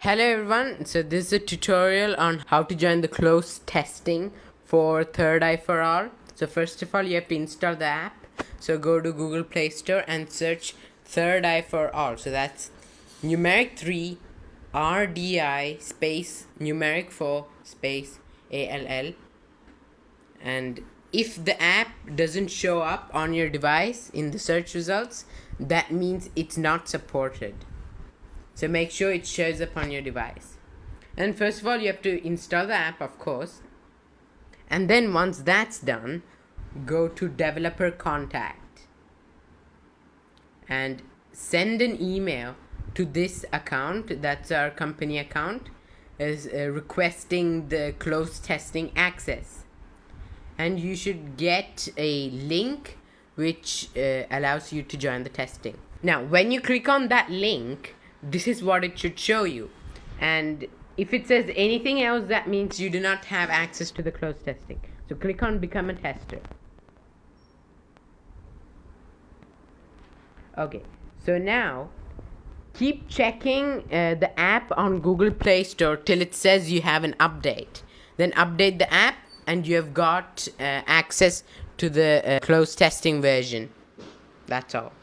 Hello everyone, so this is a tutorial on how to join the closed testing for Third Eye for All. So first of all, you have to install the app. So go to Google Play Store and search Third Eye for All. So that's numeric 3 RDI space numeric 4 space ALL. And if the app doesn't show up on your device in the search results, that means it's not supported. So make sure it shows up on your device. And first of all, you have to install the app, of course. And then once that's done, go to developer contact and send an email to this account, that's our company account, is requesting the closed testing access. And you should get a link which allows you to join the testing. Now, when you click on that link, this is what it should show you. And if it says anything else, that means you do not have access to the closed testing. So click on Become a Tester. Okay, so now keep checking the app on Google Play Store till it says you have an update. Then update the app and you have got access to the closed testing version. That's all.